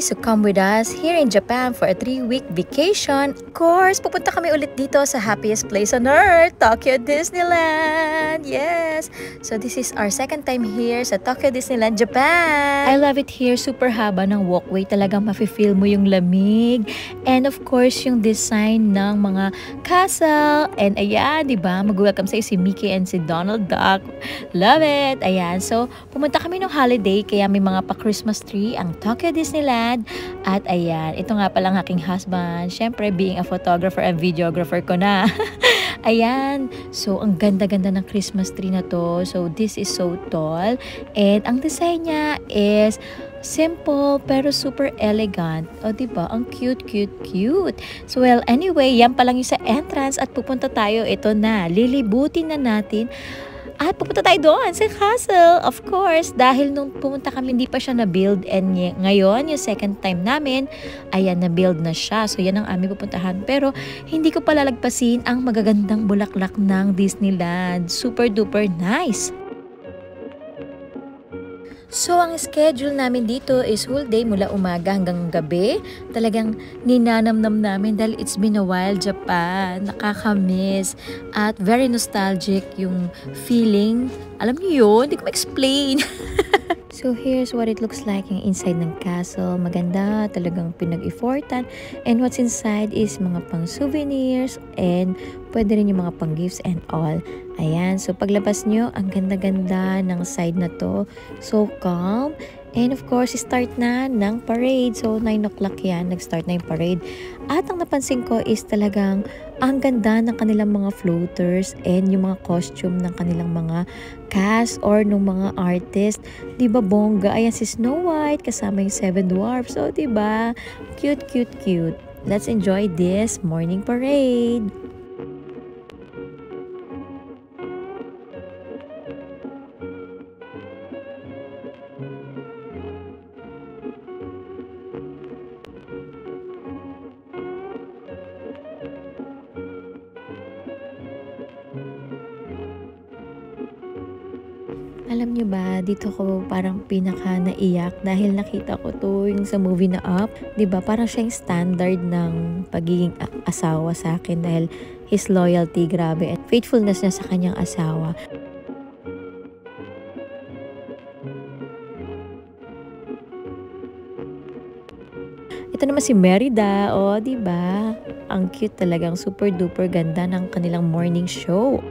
so come with us here in Japan for a 3-week vacation. Of course, pupunta kami ulit dito sa happiest place on earth, Tokyo Disneyland. Yes! So this is our second time here sa Tokyo Disneyland, Japan. I love it here. Super haba ng walkway. Talagang mafe-feel mo yung lamig. And of course, yung design ng mga castle. And ayan, di ba? Mag-welcome sa'yo si Mickey and si Donald Duck. Love it! Ayan. So, pumunta kami ng holiday kaya may mga pa-Christmas tree ang Tokyo Disneyland. At ayan, ito nga palang aking husband. Syempre, being a photographer and videographer ko na. Ayan. So, ang ganda-ganda ng Christmas tree na to. So, this is so tall. And ang design niya is simple pero super elegant. O, diba? Ang cute, cute, cute. So, well, anyway, yan pa lang yung sa entrance at pupunta tayo. Ito na. Lilibutin na natin. At pupunta tayo doon sa castle, of course, dahil nung pumunta kami hindi pa siya na-build and ngayon, yung second time namin, ayan, na-build na siya. So, yan ang aming pupuntahan. Pero, hindi ko palalagpasin ang magagandang bulaklak ng Disneyland. Super duper nice! So, ang schedule namin dito is whole day mula umaga hanggang gabi. Talagang ninanamnam namin dahil it's been a while, Japan. Nakakamiss. At very nostalgic yung feeling. Alam niyo yun? Hindi ko ma-explain. So, here's what it looks like yung inside ng castle. Maganda, talagang pinag-effortan. And what's inside is mga pang souvenirs and pwede rin yung mga pang gifts and all. Ayan, so paglabas nyo, ang ganda-ganda ng side na to. So calm. And of course, start na ng parade. So 9 o'clock yan, nag-start na yung parade. At ang napansin ko is talagang ang ganda ng kanilang mga floaters and yung mga costume ng kanilang mga cast or ng mga artist. Diba bongga? Ayan si Snow White kasama yung 7 Dwarfs. So diba? Cute, cute, cute. Let's enjoy this morning parade. Alam nyo ba, dito ko parang pinaka naiyak dahil nakita ko to yung sa movie na Up. 'Di ba? Parang siya yung standard ng pagiging asawa sa akin dahil his loyalty, grabe, at faithfulness niya sa kanyang asawa. Ito naman si Merida, oh, 'di ba? Ang cute, talagang super duper ganda ng kanilang morning show.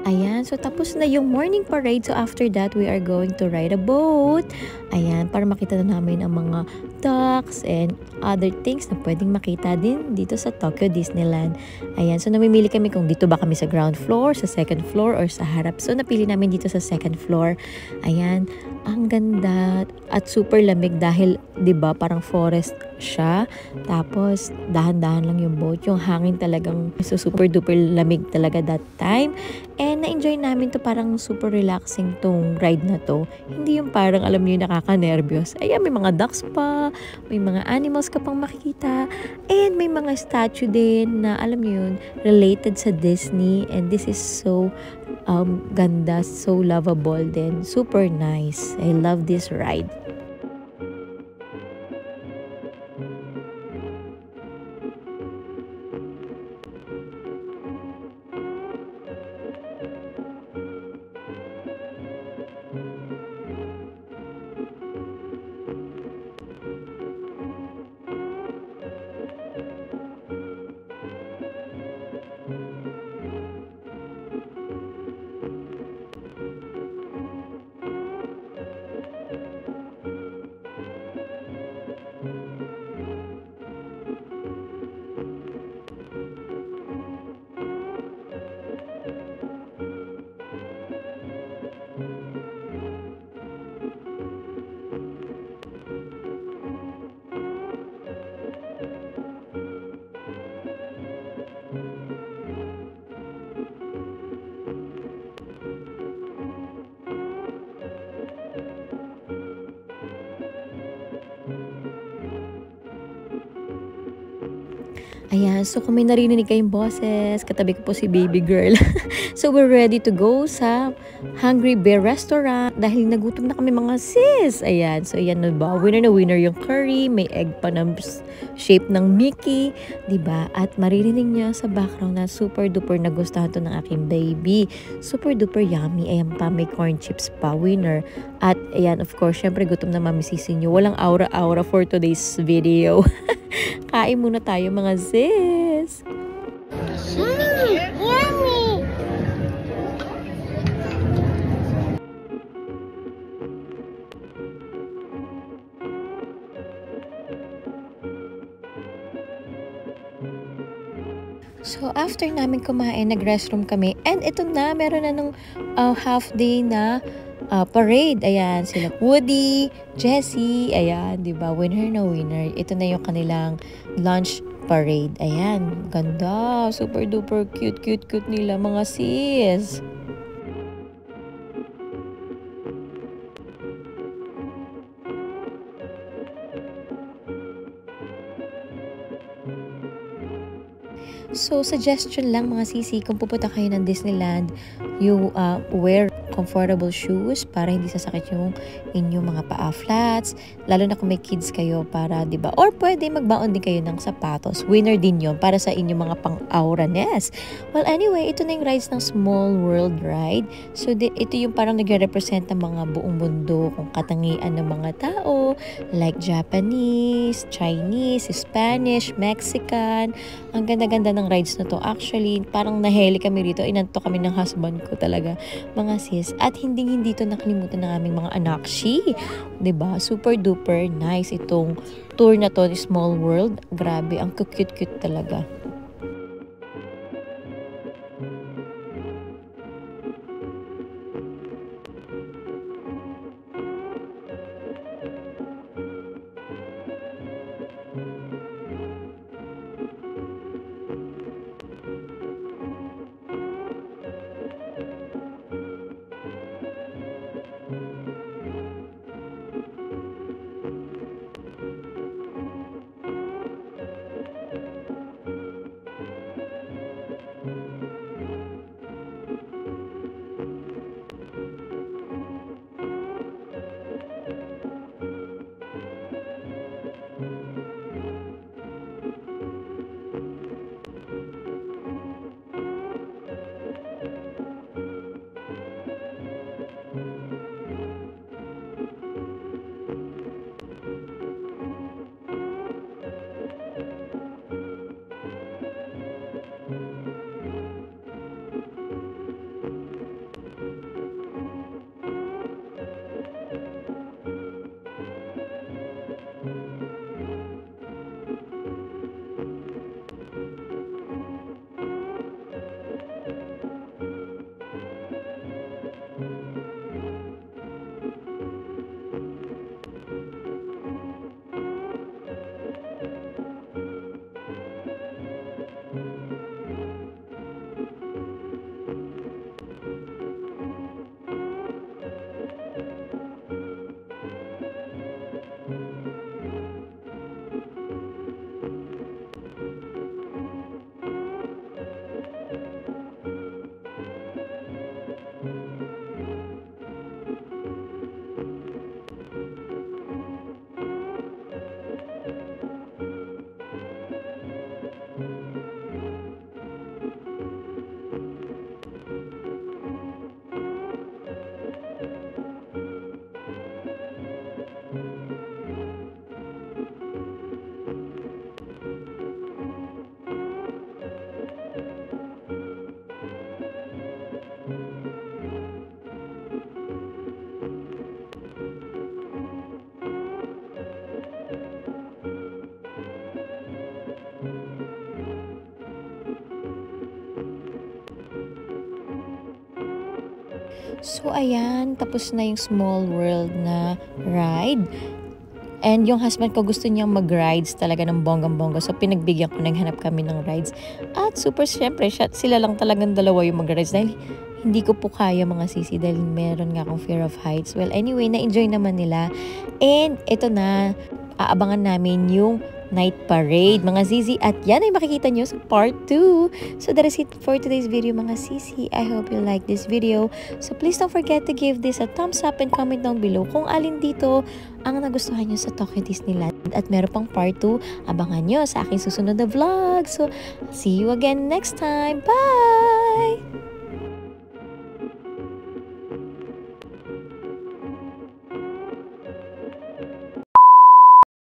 Ayan, so tapos na yung morning parade. So after that, we are going to ride a boat. Ayan, para makita na namin ang mga ducks and other things na pwedeng makita din dito sa Tokyo Disneyland. Ayan, so namimili kami kung dito ba kami sa ground floor, sa second floor, or sa harap. So napili namin dito sa second floor. Ayan, ang ganda at super lamig dahil 'di ba parang forest siya. Tapos dahan-dahan lang yung boat. Yung hangin talagang so super duper lamig talaga that time. And na-enjoy namin to, parang super relaxing tong ride na to. Hindi yung parang alam niyo yung nakaka-nervyos. Ayan, may mga ducks pa, may mga animals ka pang makikita, and may mga statue din na alam niyo yun, related sa Disney. And this is so ganda, so lovable din. Super nice. I love this ride. Ayan, so kung may narinig kayong boses, katabi ko po si baby girl. So we're ready to go sa Hungry Bear Restaurant dahil nagutom na kami mga sis. Ayan, so ayan na ba? Winner na winner yung curry, may egg pa na shape ng Mickey, 'di ba? At maririnig niya sa background na super duper nagustuhan to ng aking baby. Super duper yummy. Ayan pa, may corn chips pa, winner. At ayan, of course, syempre gutom na mami sisi niyo. Walang aura-aura for today's video. Kain muna tayo mga sis. Yummy! So, after namin kumain, nag-restroom kami. And ito na, meron na nung half day na parade. Ayan, sila Woody, Jessie, ayan, di ba? Winner na winner. Ito na yung kanilang lunch parade. Ayan, ganda. Super duper cute, cute, cute nila mga sis. So, suggestion lang mga sisi, kung pupunta kayo ng Disneyland, you wear comfortable shoes para hindi sasakit yung inyong mga paa flats. Lalo na kung may kids kayo para, di ba? Or pwede magbaon din kayo ng sapatos. Winner din yon para sa inyong mga pang-aura-ness. Well, anyway, ito na yung rides ng Small World Ride. So, ito yung parang nagre-represent ng mga buong mundo, kung katangian ng mga tao, like Japanese, Chinese, Spanish, Mexican. Ang ganda-ganda ng rides na to. Actually, parang naheli kami rito. Inanto kami ng husband ko talaga, mga sis. At hindi to nakalimutan ng aming mga anakshi. 'Di ba? Super duper nice itong tour na to, Small World. Grabe, ang cute-cute talaga. So, ayan, tapos na yung Small World na ride. And yung husband ko gusto niyang mag-rides talaga ng bonggang-bongga. So, pinagbigyan ko, naghanap kami ng rides. At super, syempre, sila lang talagang dalawa yung mag-rides. Dahil hindi ko po kaya mga sisi dahil meron nga akong fear of heights. Well, anyway, na-enjoy naman nila. And ito na, aabangan namin yung night parade, mga sisi. At yan ay makikita nyo sa part 2. So that is it for today's video, mga sisi. I hope you like this video. So please don't forget to give this a thumbs up and comment down below kung alin dito ang nagustuhan nyo sa Tokyo Disneyland. At meron pang part 2, abangan nyo sa aking susunod na vlog. So see you again next time. Bye!